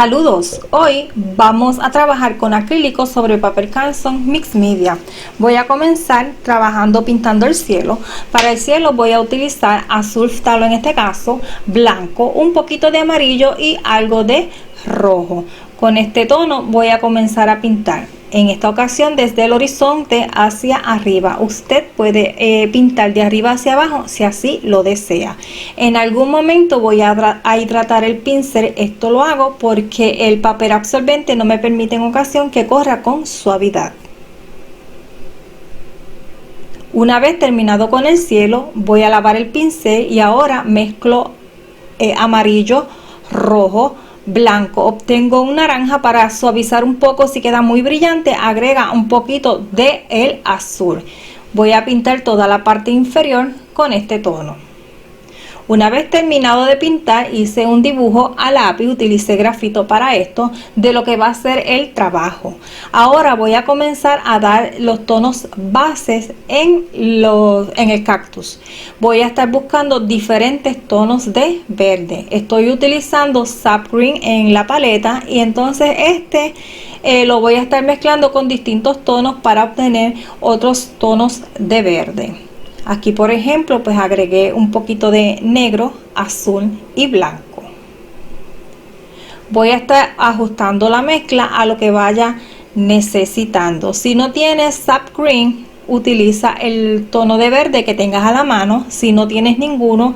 Saludos, hoy vamos a trabajar con acrílico sobre papel Canson Mix Media. Voy a comenzar trabajando pintando el cielo. Para el cielo voy a utilizar azul phthalo, en este caso blanco, un poquito de amarillo y algo de rojo. Con este tono voy a comenzar a pintar. En esta ocasión desde el horizonte hacia arriba. Usted puede pintar de arriba hacia abajo si así lo desea. En algún momento voy a hidratar el pincel. Esto lo hago porque el papel absorbente no me permite en ocasión que corra con suavidad. Una vez terminado con el cielo, voy a lavar el pincel y ahora mezclo amarillo, rojo, blanco. Obtengo un naranja para suavizar un poco. Si queda muy brillante, agrega un poquito de el azul. Voy a pintar toda la parte inferior con este tono. Una vez terminado de pintar, hice un dibujo a lápiz, utilicé grafito para esto, de lo que va a ser el trabajo. Ahora voy a comenzar a dar los tonos bases en el cactus. Voy a estar buscando diferentes tonos de verde. Estoy utilizando Sap Green en la paleta y entonces lo voy a estar mezclando con distintos tonos para obtener otros tonos de verde. Aquí por ejemplo pues agregué un poquito de negro, azul y blanco. Voy a estar ajustando la mezcla a lo que vaya necesitando. Si no tienes Sap Green, utiliza el tono de verde que tengas a la mano. Si no tienes ninguno,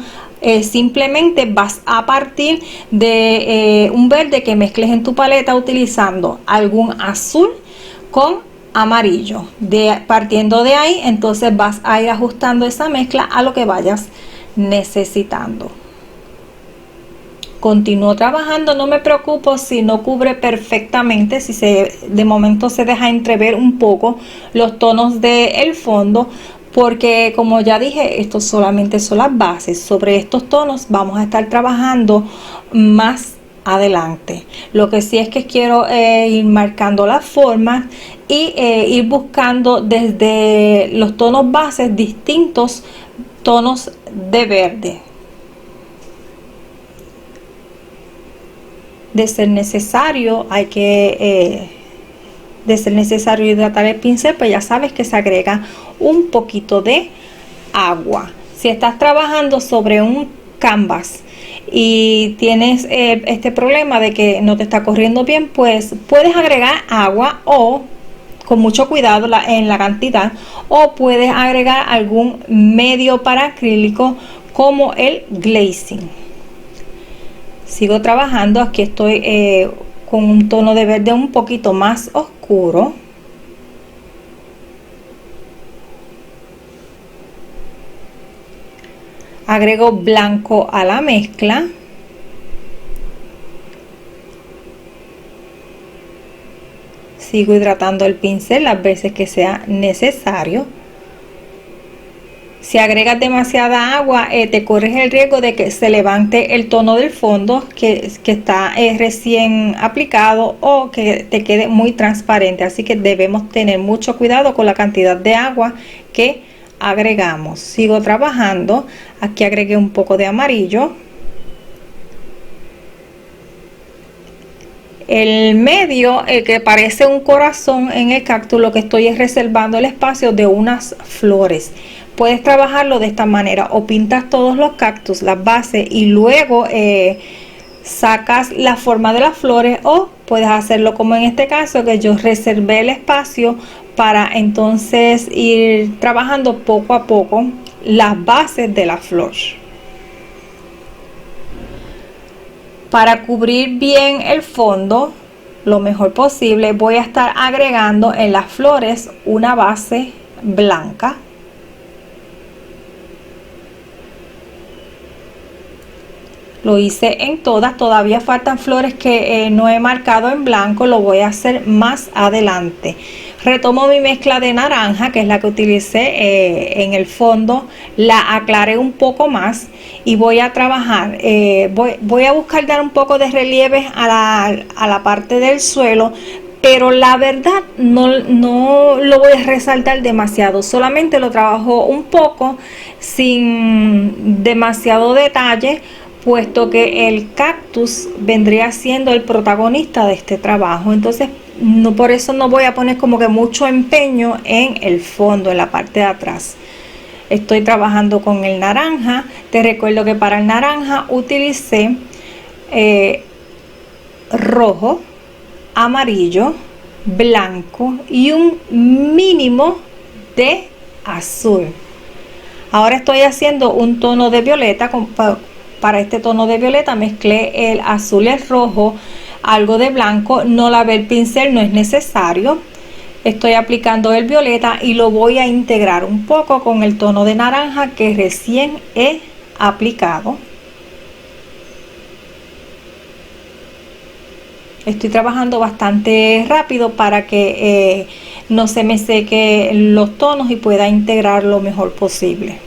simplemente vas a partir de un verde que mezcles en tu paleta utilizando algún azul con amarillo. Partiendo de ahí, entonces vas a ir ajustando esa mezcla a lo que vayas necesitando. Continúo trabajando, no me preocupo si no cubre perfectamente, si de momento se deja entrever un poco los tonos del fondo, porque como ya dije, estos solamente son las bases. Sobre estos tonos vamos a estar trabajando más adelante. Lo que sí es que quiero ir marcando las formas y ir buscando desde los tonos bases distintos tonos de verde. De ser necesario hidratar el pincel, pues ya sabes que se agrega un poquito de agua. Si estás trabajando sobre un canvas y tienes este problema de que no te está corriendo bien, pues puedes agregar agua o con mucho cuidado en la cantidad, o puedes agregar algún medio para acrílico como el glazing. Sigo trabajando. Aquí estoy con un tono de verde un poquito más oscuro. Agrego blanco a la mezcla. Sigo hidratando el pincel las veces que sea necesario. Si agregas demasiada agua, te corres el riesgo de que se levante el tono del fondo que está recién aplicado, o que te quede muy transparente. Así que debemos tener mucho cuidado con la cantidad de agua que agregamos. Sigo trabajando. Aquí agregué un poco de amarillo. El medio, el que parece un corazón en el cactus, lo que estoy es reservando el espacio de unas flores. Puedes trabajarlo de esta manera: o pintas todos los cactus, las bases, y luego sacas la forma de las flores, o puedes hacerlo como en este caso, que yo reservé el espacio para entonces ir trabajando poco a poco las bases de la flor. Para cubrir bien el fondo lo mejor posible, voy a estar agregando en las flores una base blanca. Lo hice en todas. Todavía faltan flores que no he marcado en blanco. Lo voy a hacer más adelante. Retomo mi mezcla de naranja, que es la que utilicé en el fondo. La aclaré un poco más y voy a trabajar. Voy a buscar dar un poco de relieve a la parte del suelo, pero la verdad no lo voy a resaltar demasiado. Solamente lo trabajo un poco sin demasiado detalle, puesto que el cactus vendría siendo el protagonista de este trabajo. Entonces por eso no voy a poner como que mucho empeño en el fondo, en la parte de atrás. Estoy trabajando con el naranja. Te recuerdo que para el naranja utilicé rojo, amarillo, blanco y un mínimo de azul. Ahora estoy haciendo un tono de violeta. Para este tono de violeta mezclé el azul y el rojo, algo de blanco. No lavé el pincel, no es necesario. Estoy aplicando el violeta y lo voy a integrar un poco con el tono de naranja que recién he aplicado. Estoy trabajando bastante rápido para que no se me seque los tonos y pueda integrar lo mejor posible.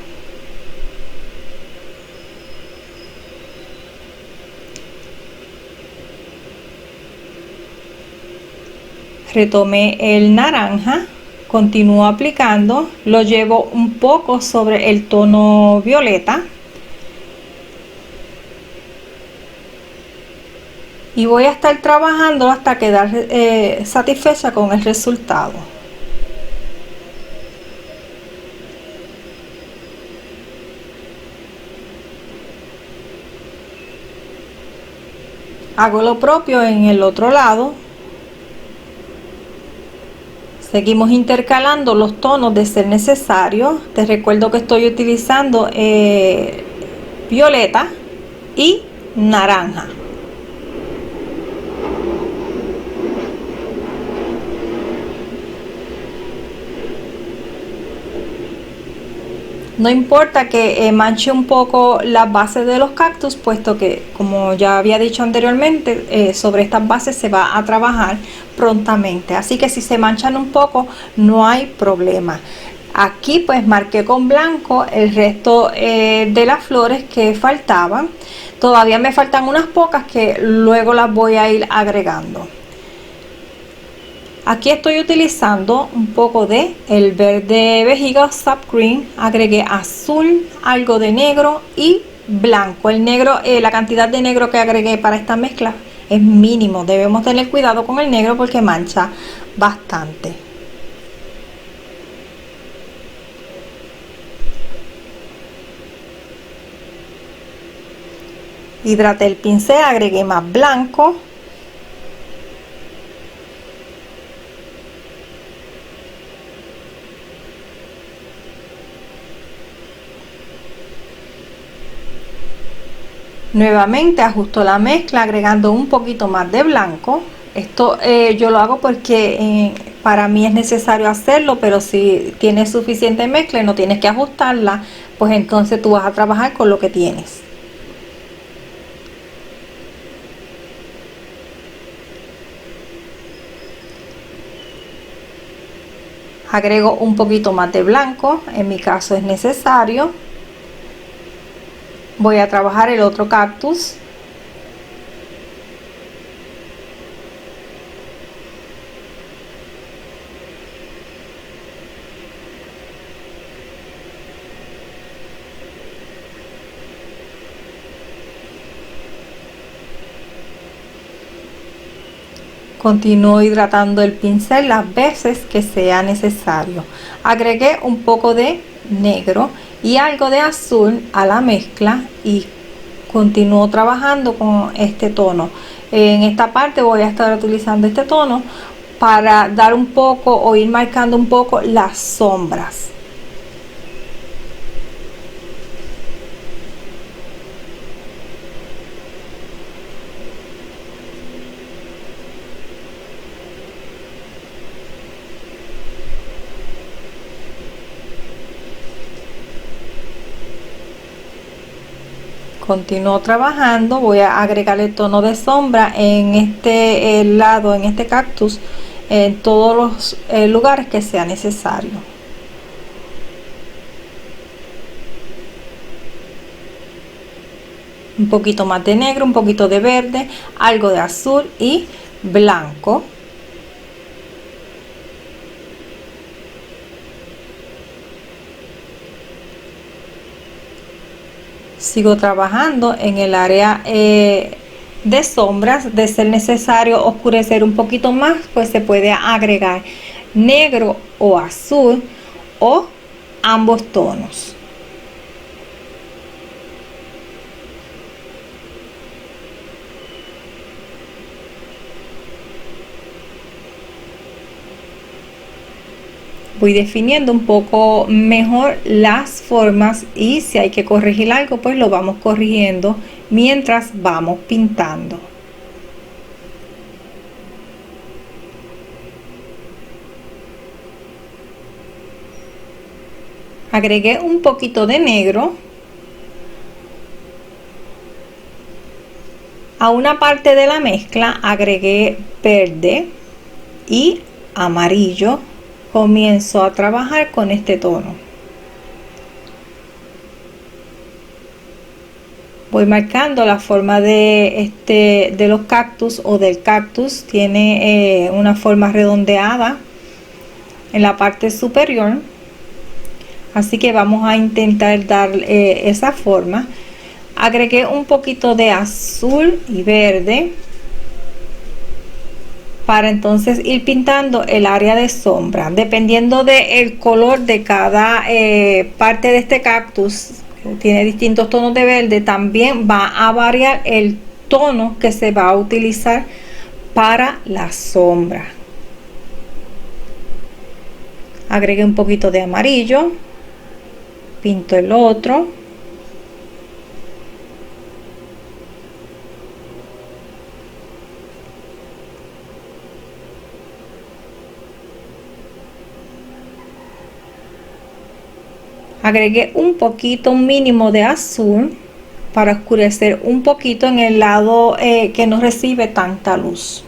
Retomé el naranja, continúo aplicando, lo llevo un poco sobre el tono violeta y voy a estar trabajando hasta quedar satisfecha con el resultado. Hago lo propio en el otro lado. Seguimos intercalando los tonos de ser necesario. Te recuerdo que estoy utilizando violeta y naranja. No importa que manche un poco las bases de los cactus, puesto que, como ya había dicho anteriormente, sobre estas bases se va a trabajar prontamente. Así que si se manchan un poco, no hay problema. Aquí pues marqué con blanco el resto de las flores que faltaban. Todavía me faltan unas pocas que luego las voy a ir agregando. Aquí estoy utilizando un poco de el verde vejiga sap green, agregué azul, algo de negro y blanco. El negro, la cantidad de negro que agregué para esta mezcla es mínimo. Debemos tener cuidado con el negro porque mancha bastante. Hidraté el pincel, agregué más blanco. Nuevamente ajusto la mezcla agregando un poquito más de blanco. Esto yo lo hago porque para mí es necesario hacerlo, pero si tienes suficiente mezcla y no tienes que ajustarla, pues entonces tú vas a trabajar con lo que tienes. Agrego un poquito más de blanco, en mi caso es necesario. Voy a trabajar el otro cactus. Continúo hidratando el pincel las veces que sea necesario. Agregué un poco de negro y algo de azul a la mezcla y continúo trabajando con este tono. En esta parte voy a estar utilizando este tono para dar un poco o ir marcando un poco las sombras. Continúo trabajando, voy a agregar el tono de sombra en este lado, en este cactus, en todos los lugares que sea necesario. Un poquito más de negro, un poquito de verde, algo de azul y blanco. Sigo trabajando en el área de sombras. De ser necesario oscurecer un poquito más, pues se puede agregar negro o azul o ambos tonos. Voy definiendo un poco mejor las formas, y si hay que corregir algo, pues lo vamos corrigiendo mientras vamos pintando. Agregué un poquito de negro a una parte de la mezcla, agregué verde y amarillo. Comienzo a trabajar con este tono. Voy marcando la forma de los cactus o del cactus. Tiene una forma redondeada en la parte superior, así que vamos a intentar dar esa forma. Agregué un poquito de azul y verde para entonces ir pintando el área de sombra. Dependiendo del color de cada parte de este cactus, tiene distintos tonos de verde, también va a variar el tono que se va a utilizar para la sombra. Agregué un poquito de amarillo, pinto el otro. Agregué un poquito, un mínimo de azul para oscurecer un poquito en el lado que no recibe tanta luz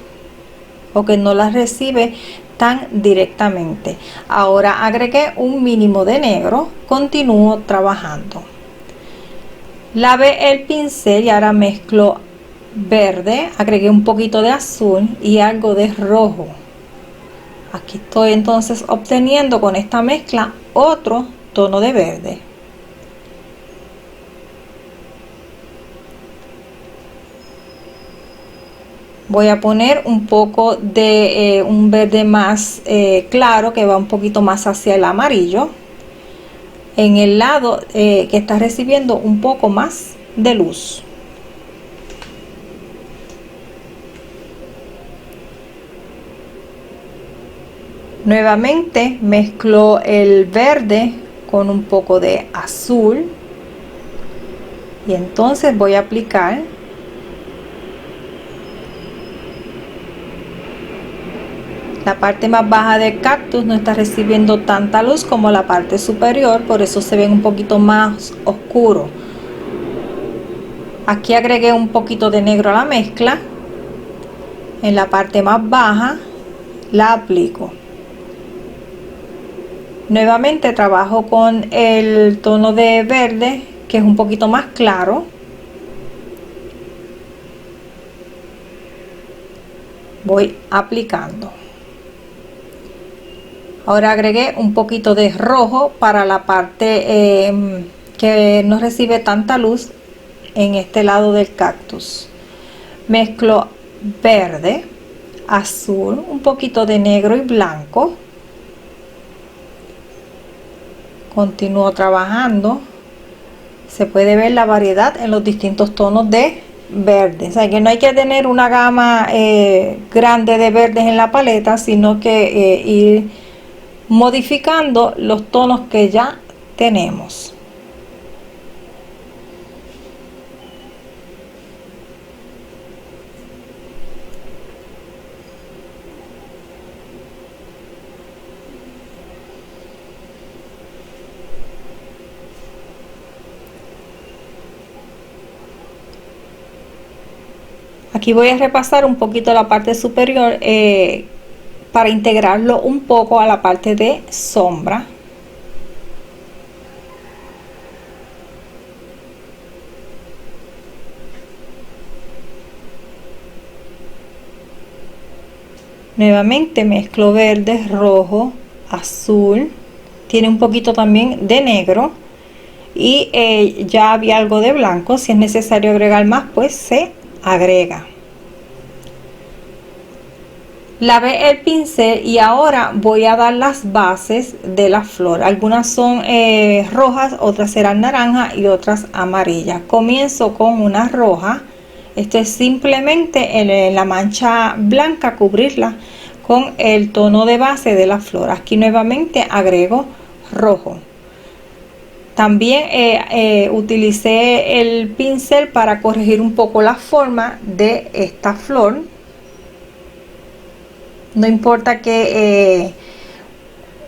o que no la recibe tan directamente. Ahora agregué un mínimo de negro, continúo trabajando. Lavé el pincel y ahora mezclo verde, agregué un poquito de azul y algo de rojo. Aquí estoy entonces obteniendo con esta mezcla otro tono de verde. Voy a poner un poco de un verde más claro, que va un poquito más hacia el amarillo, en el lado que está recibiendo un poco más de luz. Nuevamente mezclo el verde con un poco de azul y entonces voy a aplicar la parte más baja del cactus. No está recibiendo tanta luz como la parte superior, por eso se ven un poquito más oscuro. Aquí agregué un poquito de negro a la mezcla. En la parte más baja la aplico. Nuevamente trabajo con el tono de verde, que es un poquito más claro. Voy aplicando. Ahora agregué un poquito de rojo para la parte que no recibe tanta luz en este lado del cactus. Mezclo verde, azul, un poquito de negro y blanco. Continúo trabajando. Se puede ver la variedad en los distintos tonos de verde. O sea que no hay que tener una gama grande de verdes en la paleta, sino que ir modificando los tonos que ya tenemos. Aquí voy a repasar un poquito la parte superior para integrarlo un poco a la parte de sombra. Nuevamente mezclo verde, rojo, azul, tiene un poquito también de negro y ya había algo de blanco. Si es necesario agregar más, pues se agrega. Lavé el pincel y ahora voy a dar las bases de la flor. Algunas son rojas, otras serán naranjas y otras amarillas. Comienzo con una roja. Esto es simplemente en la mancha blanca, cubrirla con el tono de base de la flor. Aquí nuevamente agrego rojo. También utilicé el pincel para corregir un poco la forma de esta flor. No importa que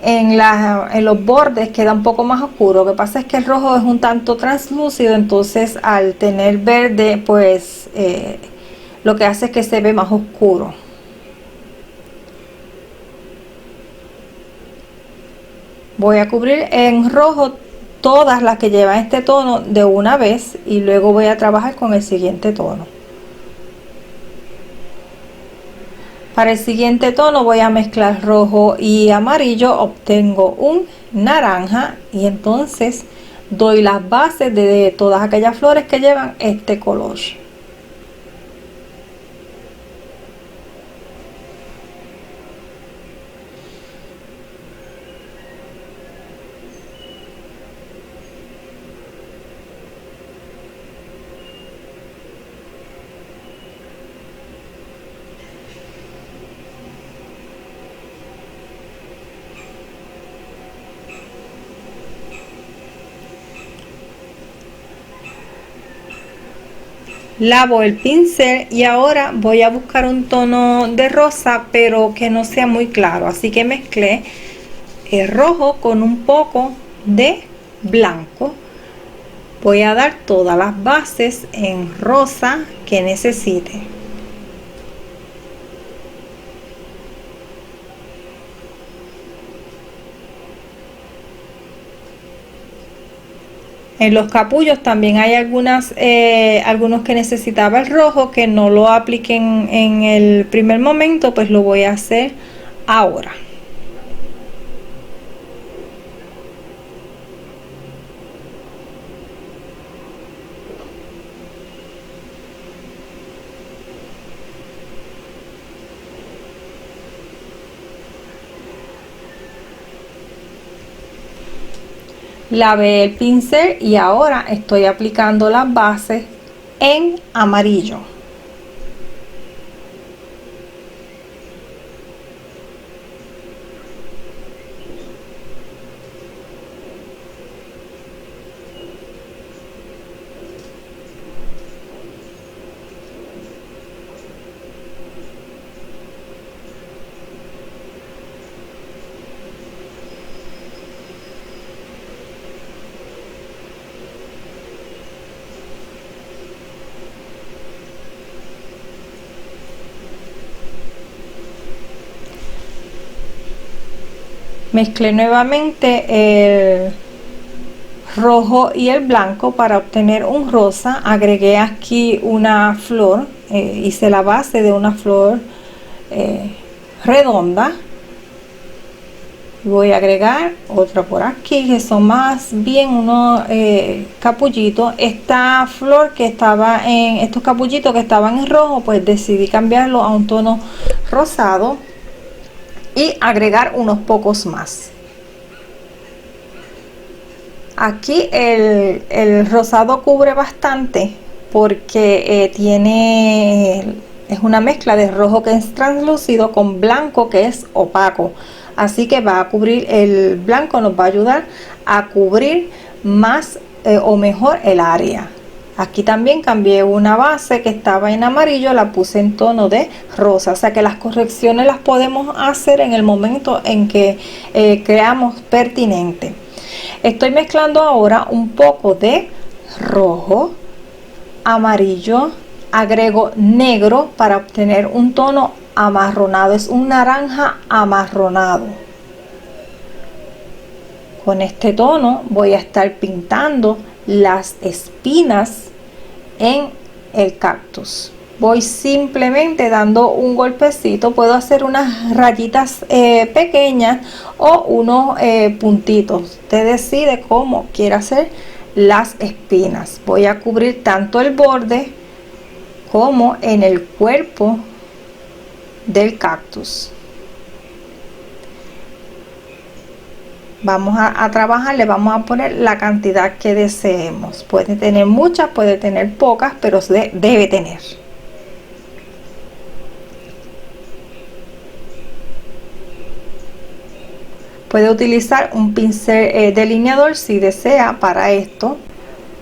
en los bordes queda un poco más oscuro. Lo que pasa es que el rojo es un tanto translúcido, entonces al tener verde, pues lo que hace es que se ve más oscuro. Voy a cubrir en rojo todas las que llevan este tono de una vez y luego voy a trabajar con el siguiente tono. Para el siguiente tono voy a mezclar rojo y amarillo, obtengo un naranja y entonces doy las bases de todas aquellas flores que llevan este color. Lavo el pincel y ahora voy a buscar un tono de rosa, pero que no sea muy claro, así que mezclé el rojo con un poco de blanco. Voy a dar todas las bases en rosa que necesite. En los capullos también hay algunos que necesitaba el rojo, que no lo apliquen en el primer momento, pues lo voy a hacer ahora. Lavé el pincel y ahora estoy aplicando las bases en amarillo. Mezclé nuevamente el rojo y el blanco para obtener un rosa. Agregué aquí una flor, hice la base de una flor redonda. Voy a agregar otra por aquí, que son más bien unos capullitos. Esta flor que estaba en estos capullitos que estaban en rojo, pues decidí cambiarlo a un tono rosado y agregar unos pocos más. Aquí el rosado cubre bastante porque es una mezcla de rojo que es translúcido con blanco que es opaco, así que va a cubrir, el blanco nos va a ayudar a cubrir más o mejor el área. Aquí también cambié una base que estaba en amarillo, la puse en tono de rosa, o sea que las correcciones las podemos hacer en el momento en que creamos pertinente. Estoy mezclando ahora un poco de rojo, amarillo, agrego negro para obtener un tono amarronado, es un naranja amarronado. Con este tono voy a estar pintando las espinas en el cactus. Voy simplemente dando un golpecito, puedo hacer unas rayitas pequeñas o unos puntitos. Usted decide cómo quiere hacer las espinas. Voy a cubrir tanto el borde como en el cuerpo del cactus. Vamos a trabajar, le vamos a poner la cantidad que deseemos. Puede tener muchas, puede tener pocas, pero debe tener. Puede utilizar un pincel delineador si desea para esto.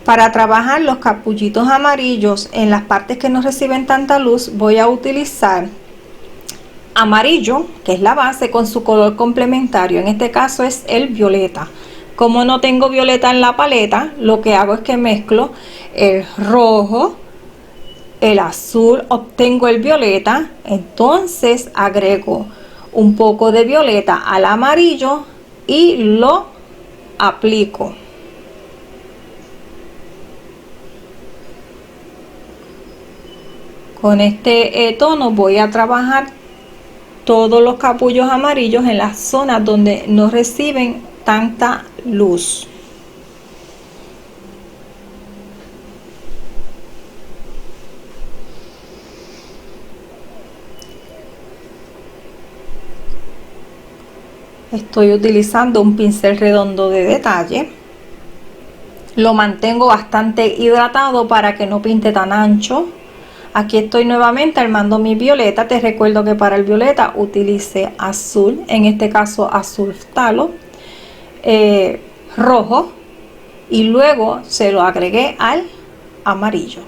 Para trabajar los capullitos amarillos en las partes que no reciben tanta luz, voy a utilizar amarillo, que es la base, con su color complementario. En este caso es el violeta. Como no tengo violeta en la paleta, lo que hago es que mezclo el rojo, el azul, obtengo el violeta, entonces agrego un poco de violeta al amarillo y lo aplico. Con este tono voy a trabajar todos los capullos amarillos en las zonas donde no reciben tanta luz. Estoy utilizando un pincel redondo de detalle. Lo mantengo bastante hidratado para que no pinte tan ancho. Aquí estoy nuevamente armando mi violeta. Te recuerdo que para el violeta utilicé azul, en este caso azul talo, rojo, y luego se lo agregué al amarillo.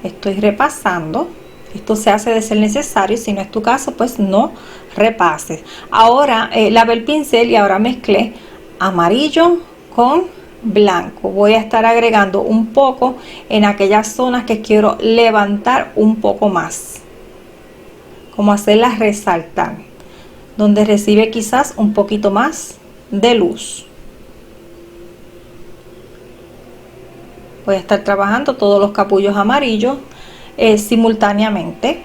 Estoy repasando. Esto se hace de ser necesario, si no es tu caso, pues no repases. Ahora lavé el pincel y ahora mezclé amarillo con blanco. Voy a estar agregando un poco en aquellas zonas que quiero levantar un poco más, como hacerlas resaltar, donde recibe quizás un poquito más de luz. Voy a estar trabajando todos los capullos amarillos simultáneamente.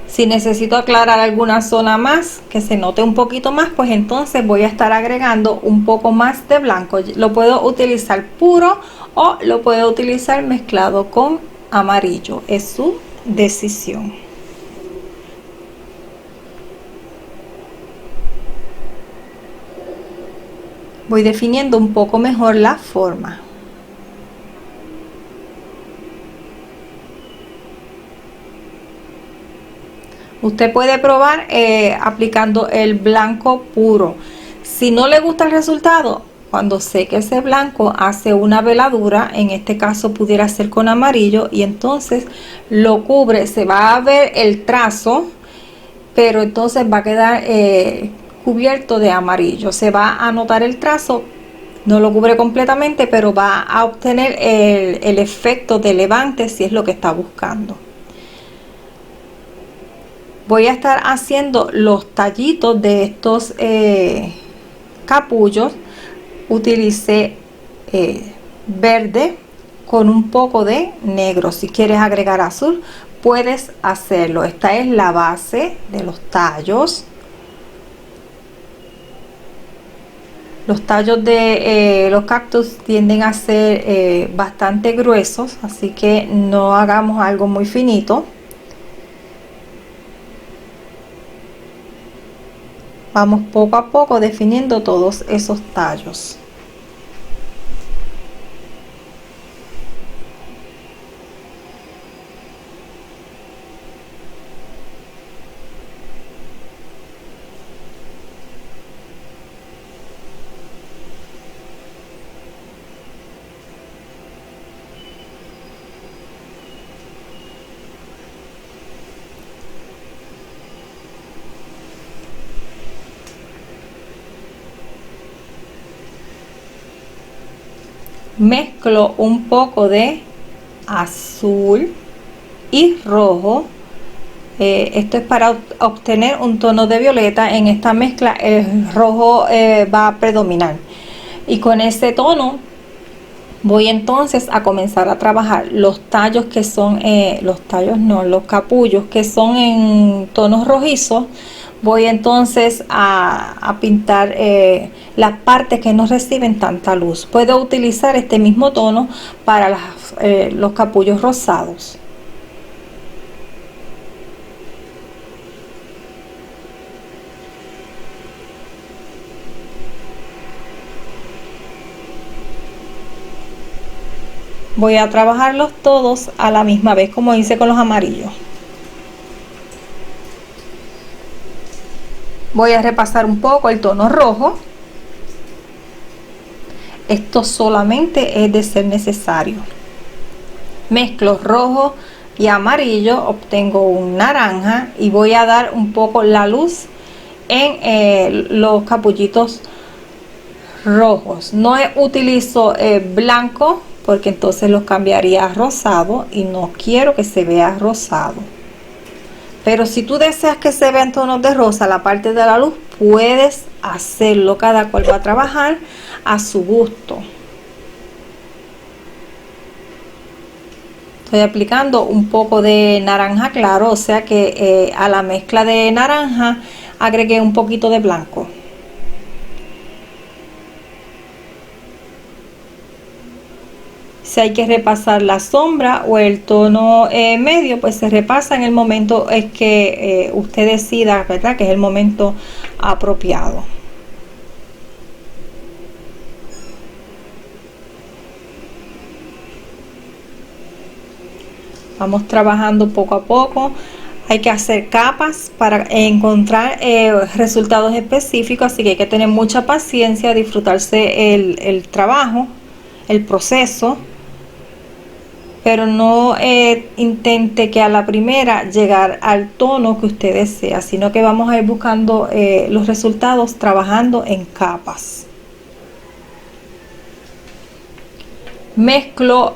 Si necesito aclarar alguna zona más, que se note un poquito más, pues entonces voy a estar agregando un poco más de blanco. Lo puedo utilizar puro o lo puedo utilizar mezclado con amarillo. Es su decisión. Voy definiendo un poco mejor la forma. Usted puede probar aplicando el blanco puro. Si no le gusta el resultado, cuando seque ese blanco, hace una veladura. En este caso pudiera ser con amarillo, y entonces lo cubre. Se va a ver el trazo, pero entonces va a quedar cubierto de amarillo. Se va a notar el trazo, no lo cubre completamente, pero va a obtener el efecto de levante si es lo que está buscando. Voy a estar haciendo los tallitos de estos capullos. Utilicé verde con un poco de negro. Si quieres agregar azul, puedes hacerlo. Esta es la base de los tallos. Los tallos de los cactus tienden a ser bastante gruesos, así que no hagamos algo muy finito. Vamos poco a poco definiendo todos esos tallos. Mezclo un poco de azul y rojo Esto es para obtener un tono de violeta. En esta mezcla el rojo va a predominar, y con ese tono voy entonces a comenzar a trabajar los tallos que son, los capullos que son en tonos rojizos. Voy entonces a pintar las partes que no reciben tanta luz. Puedo utilizar este mismo tono para los capullos rosados. Voy a trabajarlos todos a la misma vez, como hice con los amarillos. Voy a repasar un poco el tono rojo. Esto solamente es de ser necesario. Mezclo rojo y amarillo, obtengo un naranja y voy a dar un poco la luz en los capullitos rojos. No utilizo blanco, porque entonces los cambiaría a rosado y no quiero que se vea rosado. Pero si tú deseas que se vean tonos de rosa la parte de la luz, puedes hacerlo. Cada cual va a trabajar a su gusto. Estoy aplicando un poco de naranja claro, o sea que a la mezcla de naranja agregué un poquito de blanco. Si hay que repasar la sombra o el tono medio, pues se repasa en el momento es que usted decida, ¿verdad?, que es el momento apropiado. Vamos trabajando poco a poco. Hay que hacer capas para encontrar resultados específicos, así que hay que tener mucha paciencia, disfrutarse el trabajo, el proceso. Pero no intente que a la primera llegar al tono que usted desea, sino que vamos a ir buscando los resultados trabajando en capas. Mezclo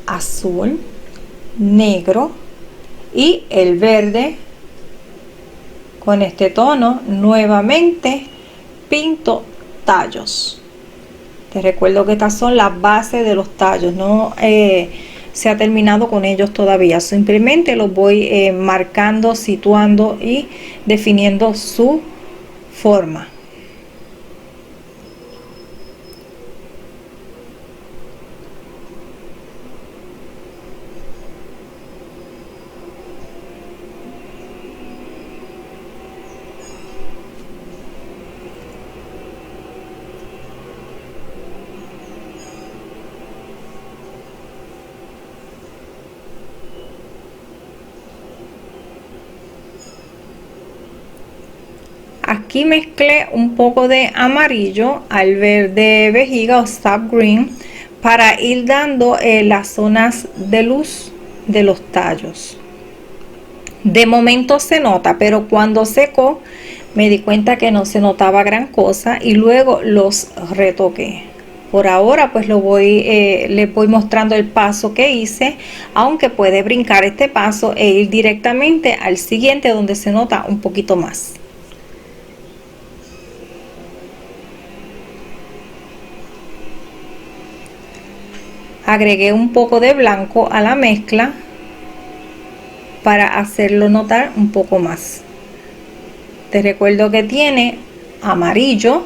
azul, negro y el verde con este tono. Nuevamente pinto tallos. Te recuerdo que estas son las bases de los tallos, no se ha terminado con ellos todavía, simplemente los voy marcando, situando y definiendo su forma. Aquí mezclé un poco de amarillo al verde vejiga o sap green para ir dando las zonas de luz de los tallos. De momento se nota, pero cuando secó me di cuenta que no se notaba gran cosa y luego los retoqué. Por ahora pues les voy mostrando el paso que hice, aunque puede brincar este paso e ir directamente al siguiente donde se nota un poquito más. Agregué un poco de blanco a la mezcla para hacerlo notar un poco más. Te recuerdo que tiene amarillo,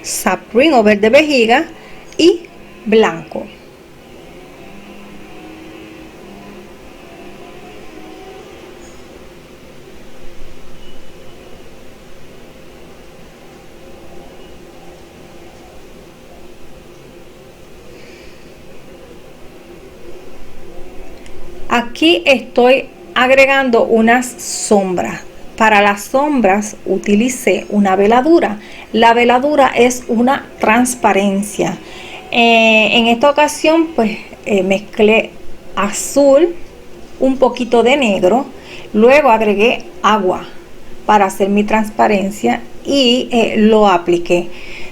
sap green o verde vejiga y blanco. Aquí estoy agregando unas sombras. Para las sombras utilicé una veladura. La veladura es una transparencia. En esta ocasión pues mezclé azul, un poquito de negro, luego agregué agua para hacer mi transparencia y lo apliqué.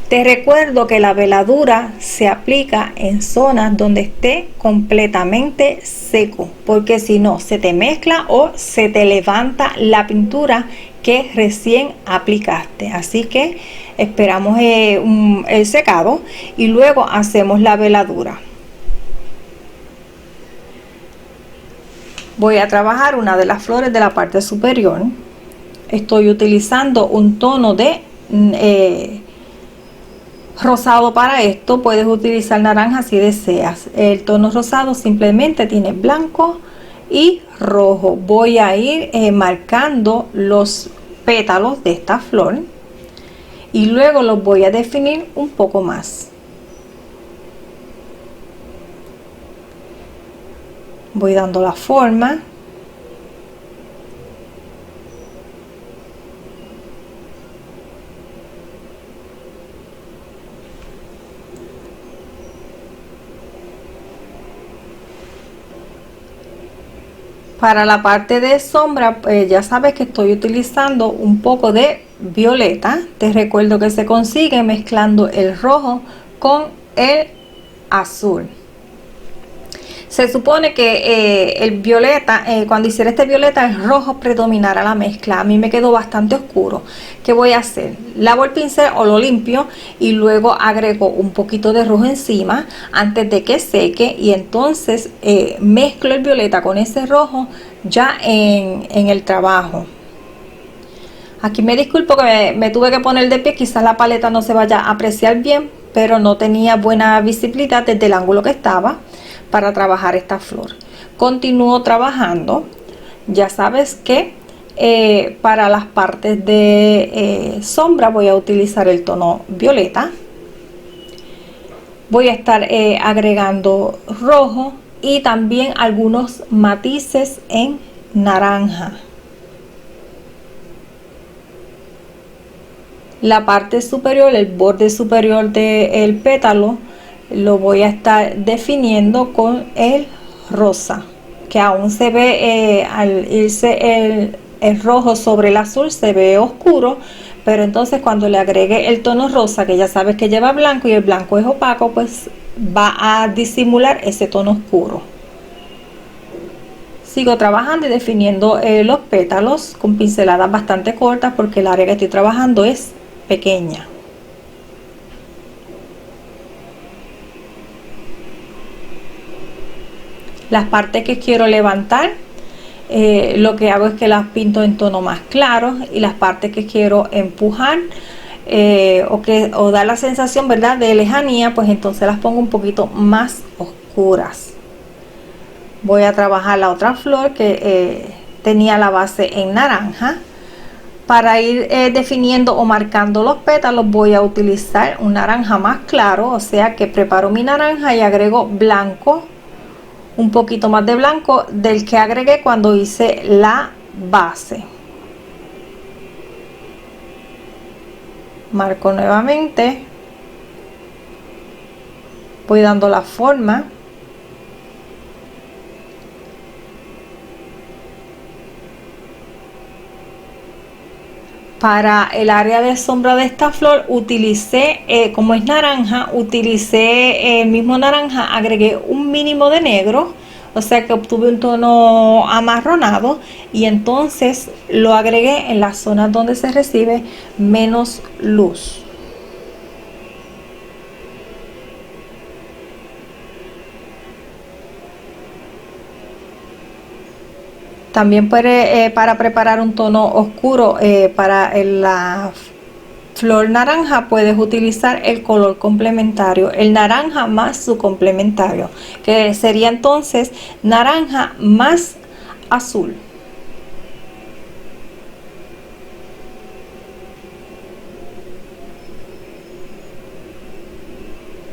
Te recuerdo que la veladura se aplica en zonas donde esté completamente seco, porque si no se te mezcla o se te levanta la pintura que recién aplicaste. Así que esperamos el secado y luego hacemos la veladura. Voy a trabajar una de las flores de la parte superior. Estoy utilizando un tono de rosado para esto. Puedes utilizar naranja si deseas. El tono rosado simplemente tiene blanco y rojo. Voy a ir marcando los pétalos de esta flor y luego los voy a definir un poco más. Voy dando la forma. Para la parte de sombra, ya sabes que estoy utilizando un poco de violeta. Te recuerdo que se consigue mezclando el rojo con el azul. Se supone que el violeta, cuando hiciera este violeta, el rojo predominará la mezcla. A mí me quedó bastante oscuro. ¿Qué voy a hacer? Lavo el pincel o lo limpio y luego agrego un poquito de rojo encima antes de que seque, y entonces mezclo el violeta con ese rojo ya en el trabajo. Aquí me disculpo que me tuve que poner de pie, quizás la paleta no se vaya a apreciar bien, pero no tenía buena visibilidad desde el ángulo que estaba para trabajar esta flor. Continúo trabajando. Ya sabes que para las partes de sombra voy a utilizar el tono violeta. Voy a estar agregando rojo y también algunos matices en naranja. La parte superior, el borde superior del pétalo, lo voy a estar definiendo con el rosa, que aún se ve al irse el rojo sobre el azul se ve oscuro, pero entonces cuando le agregue el tono rosa, que ya sabes que lleva blanco y el blanco es opaco, pues va a disimular ese tono oscuro. Sigo trabajando y definiendo los pétalos con pinceladas bastante cortas porque el área que estoy trabajando es pequeña. Las partes que quiero levantar, lo que hago es que las pinto en tono más claro, y las partes que quiero empujar o dar la sensación, ¿verdad?, de lejanía, pues entonces las pongo un poquito más oscuras. Voy a trabajar la otra flor que tenía la base en naranja. Para ir definiendo o marcando los pétalos voy a utilizar un naranja más claro, o sea que preparo mi naranja y agrego blanco, un poquito más de blanco del que agregué cuando hice la base. Marco nuevamente, voy dando la forma. Para el área de sombra de esta flor utilicé, como es naranja, utilicé el mismo naranja, agregué un mínimo de negro, o sea que obtuve un tono amarronado, y entonces lo agregué en las zonas donde se recibe menos luz. También para preparar un tono oscuro para la flor naranja puedes utilizar el color complementario, el naranja más su complementario, que sería entonces naranja más azul.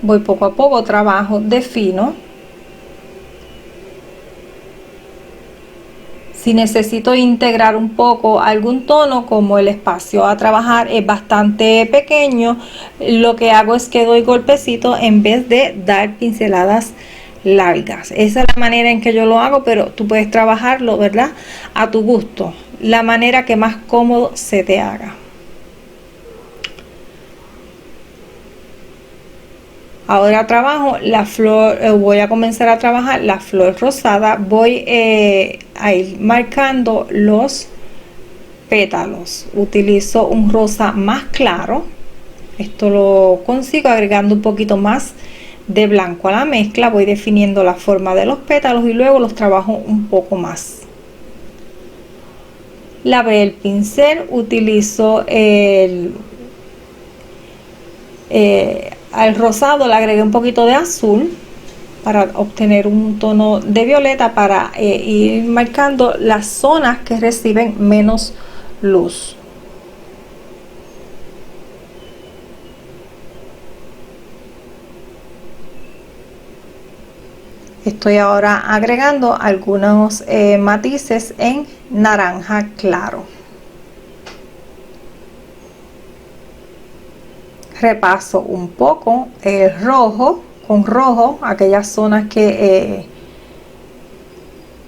Voy poco a poco, trabajo, defino. Si necesito integrar un poco algún tono, como el espacio a trabajar es bastante pequeño, lo que hago es que doy golpecitos en vez de dar pinceladas largas. Esa es la manera en que yo lo hago, pero tú puedes trabajarlo, ¿verdad?, a tu gusto, la manera que más cómodo se te haga. Ahora trabajo la flor, voy a comenzar a trabajar la flor rosada. Voy a ir marcando los pétalos. Utilizo un rosa más claro. Esto lo consigo agregando un poquito más de blanco a la mezcla. Voy definiendo la forma de los pétalos y luego los trabajo un poco más. Lavé el pincel, utilizo al rosado le agregué un poquito de azul para obtener un tono de violeta para ir marcando las zonas que reciben menos luz. Estoy ahora agregando algunos matices en naranja claro. Repaso un poco el rojo con rojo, aquellas zonas que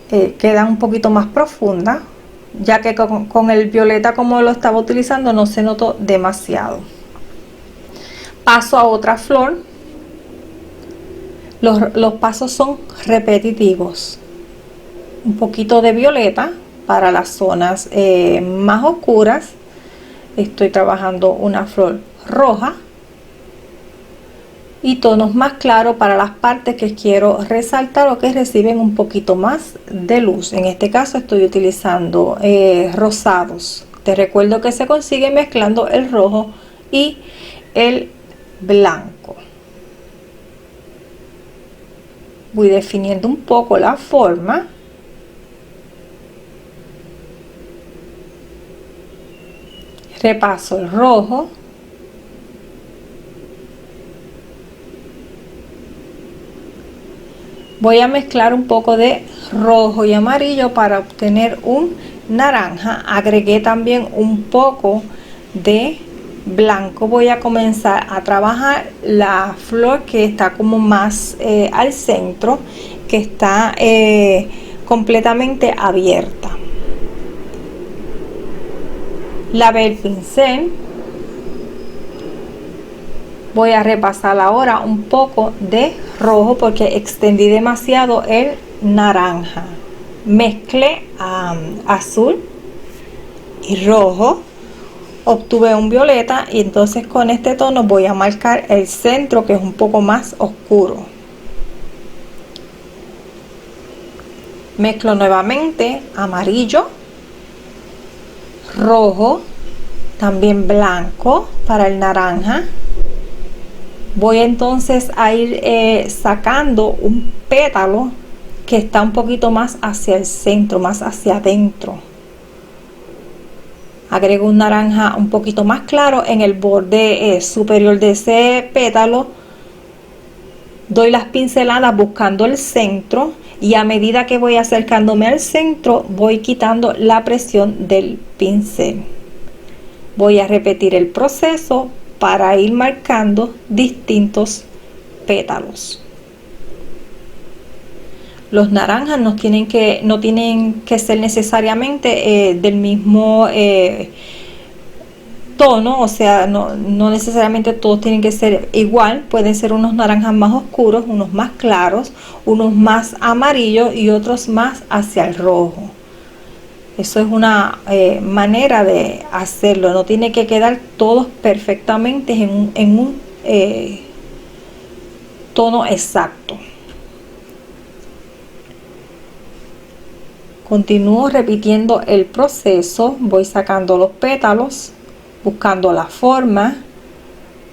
quedan un poquito más profundas, ya que con el violeta, como lo estaba utilizando, no se notó demasiado. Paso a otra flor. Los pasos son repetitivos. Un poquito de violeta para las zonas más oscuras. Estoy trabajando una flor roja y tonos más claros para las partes que quiero resaltar o que reciben un poquito más de luz. En este caso estoy utilizando rosados. Te recuerdo que se consigue mezclando el rojo y el blanco. Voy definiendo un poco la forma. Repaso el rojo. Voy a mezclar un poco de rojo y amarillo para obtener un naranja. Agregué también un poco de blanco. Voy a comenzar a trabajar la flor que está como más al centro, que está completamente abierta. Lavé el pincel. Voy a repasar ahora un poco de rojo porque extendí demasiado el naranja. Mezclé azul y rojo. Obtuve un violeta y entonces con este tono voy a marcar el centro, que es un poco más oscuro. Mezclo nuevamente amarillo, rojo, también blanco para el naranja. Voy entonces a ir sacando un pétalo que está un poquito más hacia el centro, más hacia adentro. Agrego un naranja un poquito más claro en el borde superior de ese pétalo. Doy las pinceladas buscando el centro y a medida que voy acercándome al centro voy quitando la presión del pincel. Voy a repetir el proceso para ir marcando distintos pétalos. Los naranjas no tienen que ser necesariamente del mismo tono, o sea, no necesariamente todos tienen que ser igual. Pueden ser unos naranjas más oscuros, unos más claros, unos más amarillos y otros más hacia el rojo. Eso es una manera de hacerlo. No tiene que quedar todos perfectamente en un tono exacto. Continúo repitiendo el proceso. Voy sacando los pétalos, buscando la forma.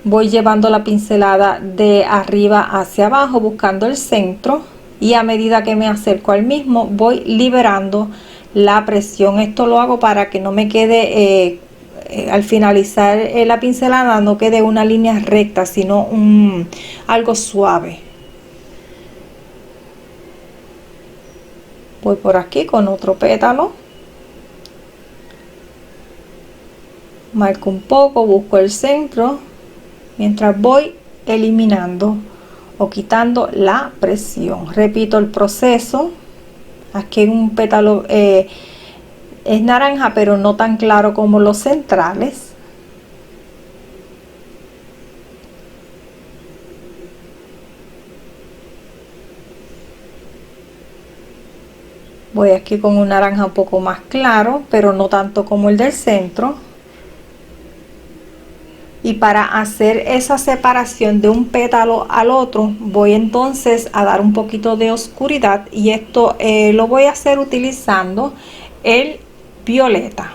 Voy llevando la pincelada de arriba hacia abajo, buscando el centro. Y a medida que me acerco al mismo, voy liberando la presión. Esto lo hago para que no me quede al finalizar la pincelada no quede una línea recta, sino algo suave. Voy por aquí con otro pétalo, marco un poco, busco el centro mientras voy eliminando o quitando la presión. Repito el proceso. Aquí un pétalo es naranja, pero no tan claro como los centrales. Voy aquí con un naranja un poco más claro, pero no tanto como el del centro. Y para hacer esa separación de un pétalo al otro, voy entonces a dar un poquito de oscuridad, y esto lo voy a hacer utilizando el violeta.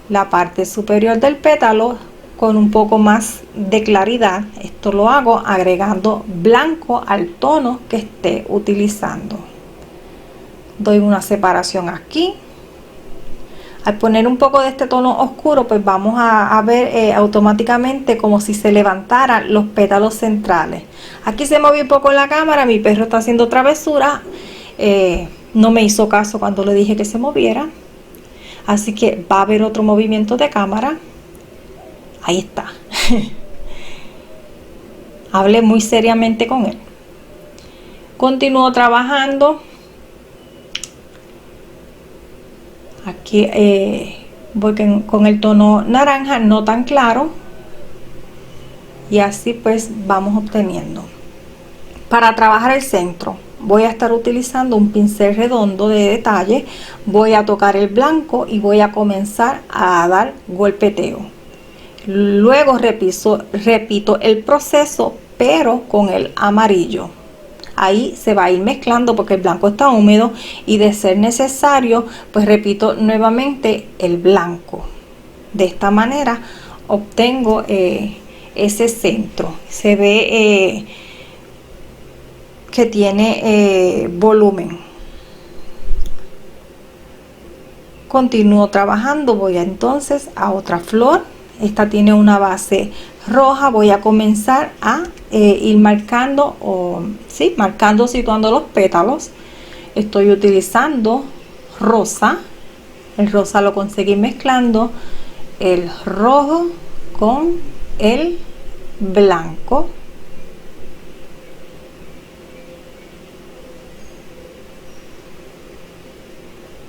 La parte superior del pétalo con un poco más de claridad. Esto lo hago agregando blanco al tono que esté utilizando. Doy una separación aquí. Al poner un poco de este tono oscuro, pues vamos a ver automáticamente como si se levantaran los pétalos centrales. Aquí se movió un poco la cámara, mi perro está haciendo travesura, no me hizo caso cuando le dije que se moviera, así que va a haber otro movimiento de cámara. Ahí está. Hablé muy seriamente con él. Continúo trabajando. Aquí voy con el tono naranja, no tan claro, y así pues vamos obteniendo. Para trabajar el centro voy a estar utilizando un pincel redondo de detalle. Voy a tocar el blanco y voy a comenzar a dar golpeteo. Luego repito el proceso, pero con el amarillo. Ahí se va a ir mezclando porque el blanco está húmedo, y de ser necesario pues repito nuevamente el blanco. De esta manera obtengo ese centro. Se ve que tiene volumen. Continúo trabajando. Voy entonces a otra flor. Esta tiene una base roja. Voy a comenzar a ir marcando, marcando, situando los pétalos. Estoy utilizando rosa. El rosa lo conseguí mezclando el rojo con el blanco.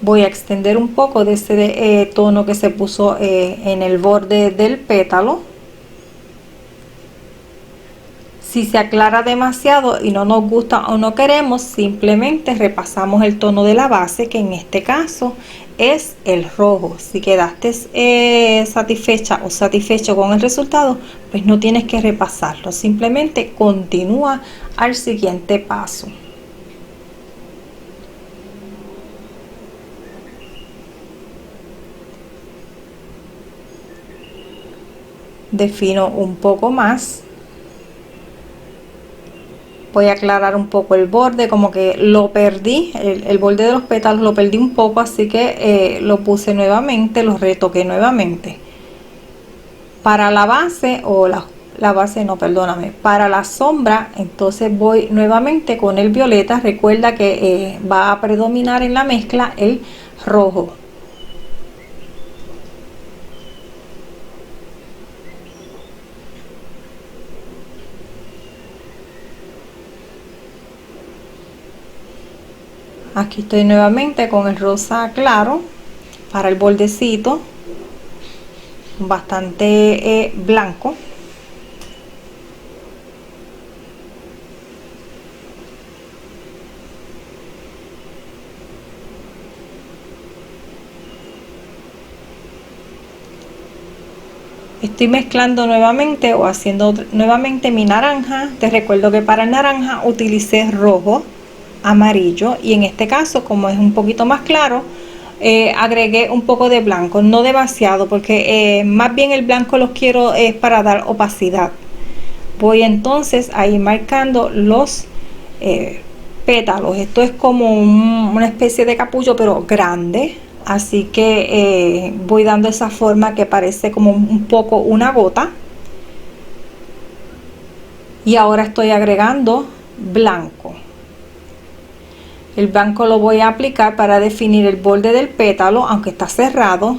Voy a extender un poco de ese tono que se puso en el borde del pétalo. Si se aclara demasiado y no nos gusta o no queremos, simplemente repasamos el tono de la base, que en este caso es el rojo. Si quedaste satisfecha o satisfecho con el resultado, pues no tienes que repasarlo, simplemente continúa al siguiente paso. Defino un poco más. Voy a aclarar un poco el borde, como que lo perdí, el borde de los pétalos lo perdí un poco, así que lo puse nuevamente, lo retoqué nuevamente. Para la base, para la sombra, entonces voy nuevamente con el violeta. Recuerda que va a predominar en la mezcla el rojo. Aquí estoy nuevamente con el rosa claro para el bordecito, bastante blanco. Estoy mezclando nuevamente o haciendo nuevamente mi naranja. Te recuerdo que para el naranja utilicé rojo, amarillo, y en este caso, como es un poquito más claro, agregué un poco de blanco, no demasiado, porque más bien el blanco los quiero para dar opacidad. Voy entonces a ir marcando los pétalos. Esto es como una especie de capullo, pero grande, así que voy dando esa forma que parece como un poco una gota. Y ahora estoy agregando blanco. El blanco lo voy a aplicar para definir el borde del pétalo, aunque está cerrado.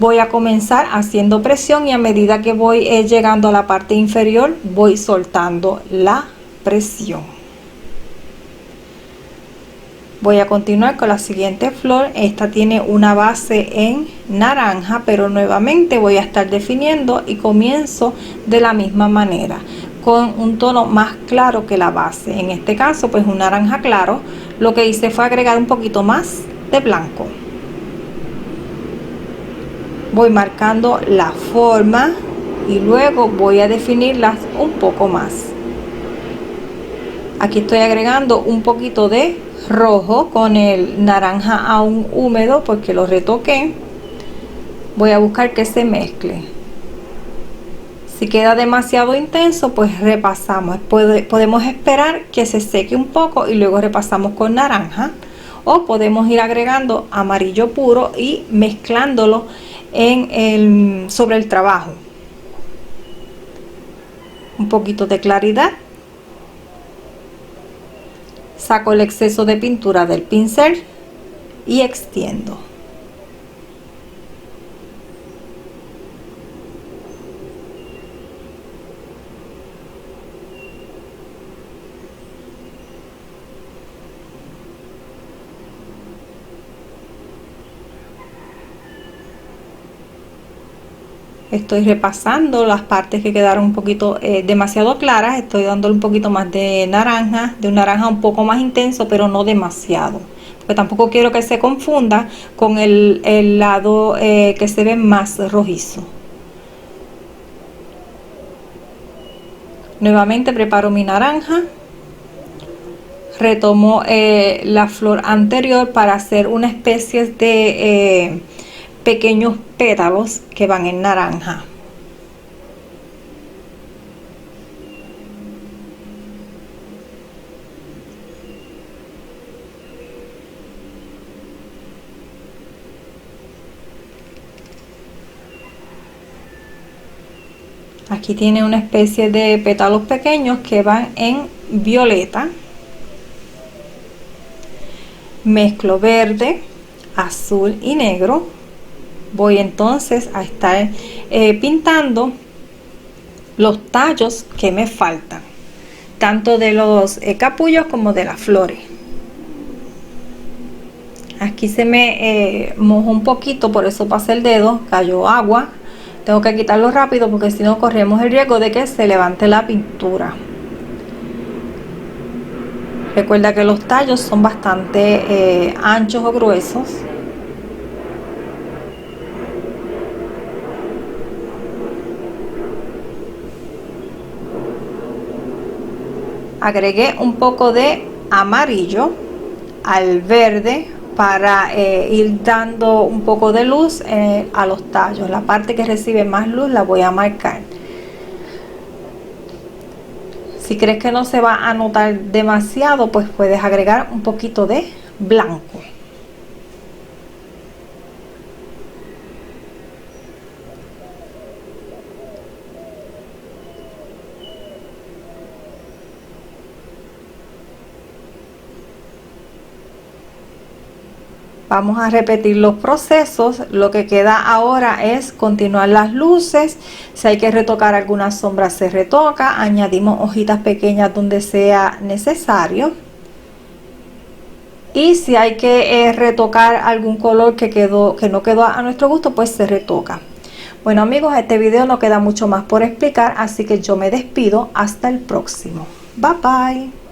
Voy a comenzar haciendo presión, y a medida que voy llegando a la parte inferior, voy soltando la presión. Voy a continuar con la siguiente flor. Esta tiene una base en naranja, pero nuevamente voy a estar definiendo y comienzo de la misma manera. con un tono más claro que la base. En este caso pues un naranja claro. Lo que hice fue agregar un poquito más de blanco. Voy marcando la forma y luego voy a definirlas un poco más. Aquí estoy agregando un poquito de rojo con el naranja aún húmedo porque lo retoqué. Voy a buscar que se mezcle. Si queda demasiado intenso, pues repasamos. Podemos esperar que se seque un poco y luego repasamos con naranja, o podemos ir agregando amarillo puro y mezclándolo sobre el trabajo. Un poquito de claridad. Saco el exceso de pintura del pincel y extiendo. Estoy repasando las partes que quedaron un poquito demasiado claras. Estoy dándole un poquito más de naranja, de un naranja un poco más intenso, pero no demasiado, porque tampoco quiero que se confunda con el lado que se ve más rojizo. Nuevamente preparo mi naranja, retomo la flor anterior para hacer una especie de pequeños pétalos que van en naranja. Aquí tiene una especie de pétalos pequeños que van en violeta. Mezclo verde, azul y negro. Voy entonces a estar pintando los tallos que me faltan, tanto de los capullos como de las flores. Aquí se me mojó un poquito, por eso pasé el dedo, cayó agua. Tengo que quitarlo rápido porque si no corremos el riesgo de que se levante la pintura. Recuerda que los tallos son bastante anchos o gruesos. Agregué un poco de amarillo al verde para ir dando un poco de luz a los tallos. La parte que recibe más luz la voy a marcar. Si crees que no se va a notar demasiado, pues puedes agregar un poquito de blanco. Vamos a repetir los procesos. Lo que queda ahora es continuar las luces. Si hay que retocar alguna sombra, se retoca. Añadimos hojitas pequeñas donde sea necesario. Y si hay que retocar algún color que no quedó a nuestro gusto, pues se retoca. Bueno amigos, este video no queda mucho más por explicar, así que yo me despido. Hasta el próximo. Bye bye.